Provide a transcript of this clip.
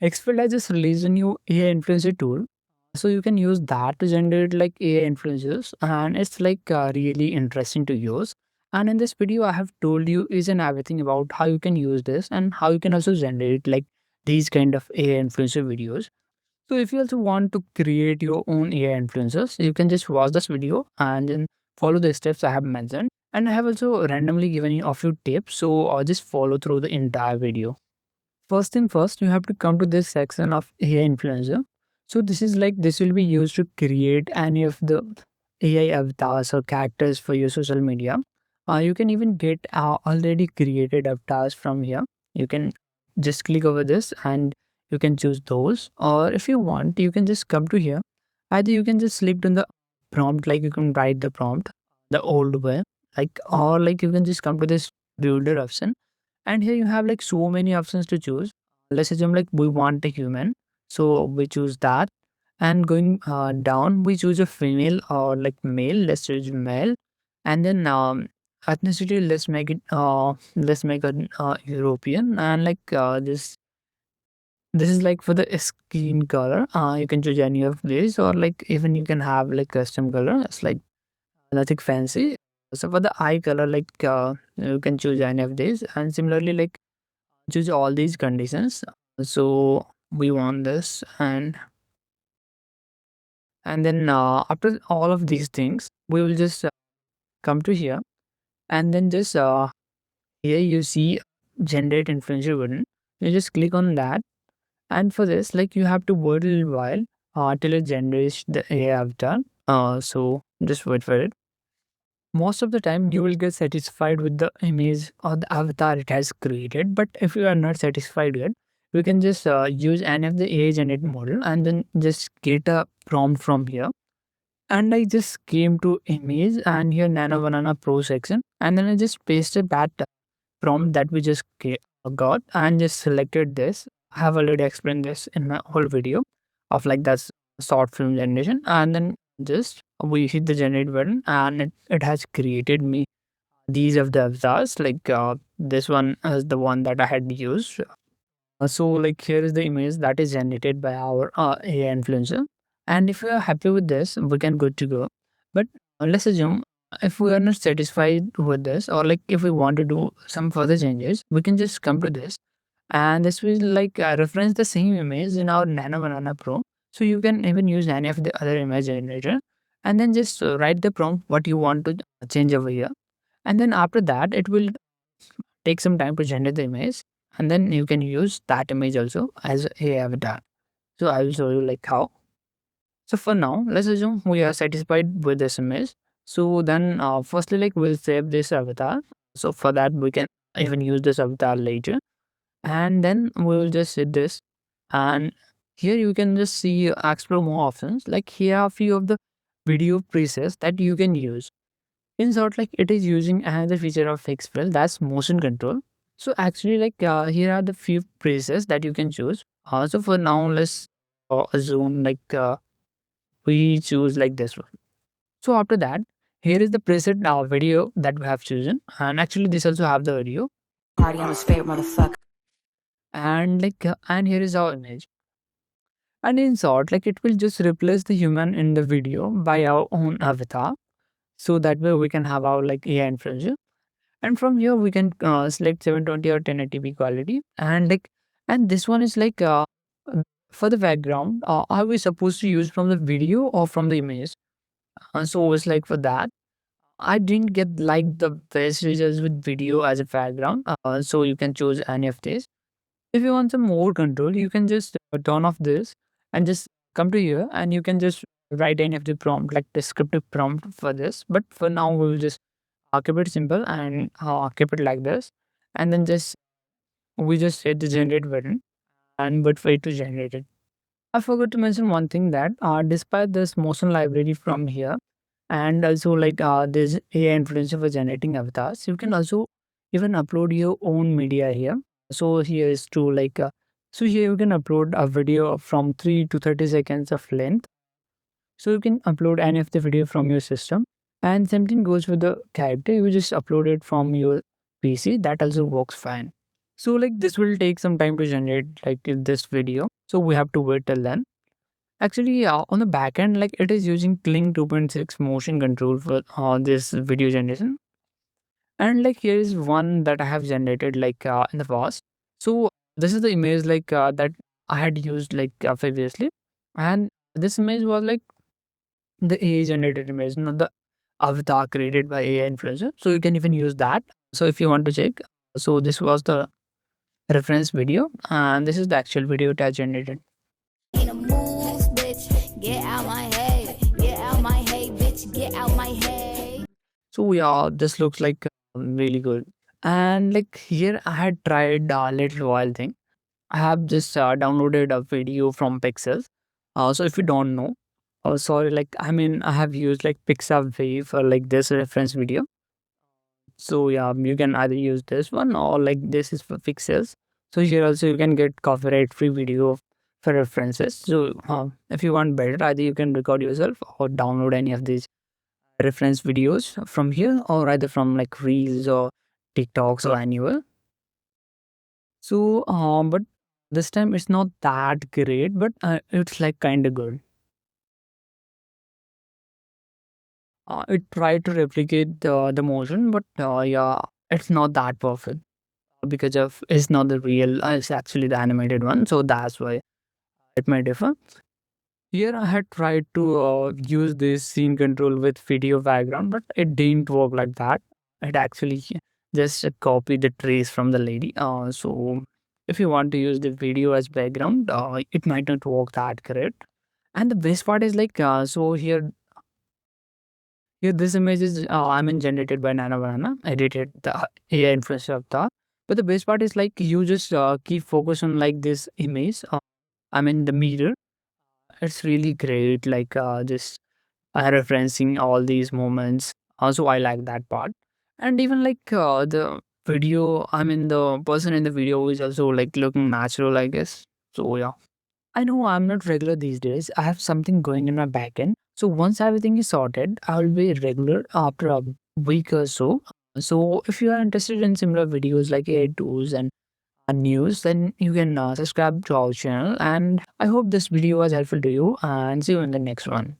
Higgsfield has just released a new AI influencer tool. So you can use that to generate like AI influencers, and it's like really interesting to use. And in this video, I have told you is and everything about how you can use this and how you can also generate like these kind of AI influencer videos. So if you also want to create your own AI influencers, you can just watch this video and then follow the steps I have mentioned. And I have also randomly given you a few tips, so just follow through the entire video. First thing first, you have to come to this section of AI influencer. So this will be used to create any of the AI avatars or characters for your social media. You can even get already created avatars from here. You can just click over this and you can choose those. Or if you want, you can just come to here. Either you can just select on the prompt, like you can write the prompt the old way, like, or like you can just come to this builder option, and here you have like so many options to choose. Let's assume like we want a human, so we choose that. And going down, we choose a female or like male. Let's choose male, and then ethnicity. Let's make it European, and like this is like for the skin color. You can choose any of these, or like even you can have like custom color. It's like nothing fancy. So for the eye color, like you can choose any of these, and similarly like choose all these conditions. So we want this, and then after all of these things, we will just come to here, and then just here you see generate influencer button. You just click on that, and for this, like you have to wait a little while till it generates the AI avatar. So just wait for it. Most of the time you will get satisfied with the image or the avatar it has created, but if you are not satisfied yet, you can just use any of the AI generated model and then just get a prompt from here. And I just came to image and here Nano Banana Pro section, and then I just pasted that prompt that we just got and just selected this. I have already explained this in my whole video of like that's short film generation, and then just we hit the generate button and it has created me these of the avatars. Like this one is the one that I had used. So like here is the image that is generated by our AI influencer. And if we are happy with this, we can good to go. But let's assume if we are not satisfied with this, or like if we want to do some further changes, we can just come to this, and this will like reference the same image in our Nano Banana Pro. So you can even use any of the other image generator, and then just write the prompt what you want to change over here. And then after that, it will take some time to generate the image, and then you can use that image also as a avatar. So I will show you like how. So for now, let's assume we are satisfied with this image. So then firstly, like we'll save this avatar. So for that, we can even use this avatar later, and then we will just hit this, and here you can just see explore more options. Like here are a few of the video presets that you can use. In short, like it is using another feature of Higgsfield, that's motion control. So actually, like here are the few presets that you can choose. So for now, let's assume like we choose like this one. So after that, here is the preset video that we have chosen, and actually this also have the video. Party on his favorite motherfucker. And like and here is our image. And in short, like it will just replace the human in the video by our own avatar. So that way we can have our like AI influencer. And from here we can select 720 or 1080p quality, and like and this one is like for the background, are we supposed to use from the video or from the image? So it's like for that I didn't get like the best results with video as a background, so you can choose any of these. If you want some more control, you can just turn off this and just come to here, and you can just write any of the prompt like descriptive prompt for this. But for now we will just keep it simple and keep it like this, and then just we just hit the generate button and wait for it to generate it. I forgot to mention one thing that despite this motion library from here, and also like this AI influencer for generating avatars, you can also even upload your own media here. So here is to like so here you can upload a video from 3 to 30 seconds of length. So you can upload any of the video from your system, and same thing goes with the character. You just upload it from your PC. That also works fine. So like this will take some time to generate like this video. So we have to wait till then. Actually, on the back end, like it is using Kling 2.6 motion control for this video generation. And like here is one that I have generated like in the past. So this is the image like that I had used like previously, and this image was like the AI generated image, not the avatar created by AI influencer. So you can even use that. So if you want to check, so this was the reference video, and this is the actual video it has generated. In a move, bitch. Get out my head. Get out my head, bitch. Get out my head. So yeah, this looks like really good. And like here, I had tried a little while thing. I have just downloaded a video from Pixels. So if you don't know, sorry, like I mean, I have used like Pixabay for like this reference video. So yeah, you can either use this one or like this is for Pixels. So here also you can get copyright free video for references. So if you want better, either you can record yourself or download any of these reference videos from here, or either from like Reels or TikToks or anywhere. So, but this time it's not that great, but it's like kind of good. It tried to replicate the motion, but yeah, it's not that perfect because of it's not the real. It's actually the animated one, so that's why it may differ. Here, I had tried to use this scene control with video background, but it didn't work like that. It actually just copied the trace from the lady. So if you want to use the video as background, it might not work that great. And the best part is like, so here this image is, I mean, generated by Nana Banana, edited the AI influencer avatar. But the best part is like, you just keep focus on like this image. I mean, the mirror. It's really great. Like, just referencing all these moments. Also, I like that part. And even like the video, I mean, the person in the video is also like looking natural, I guess. So, yeah. I know I'm not regular these days. I have something going in my backend. So once everything is sorted, I'll be regular after a week or so. So if you are interested in similar videos like AI tools and news, then you can subscribe to our channel. And I hope this video was helpful to you, and see you in the next one.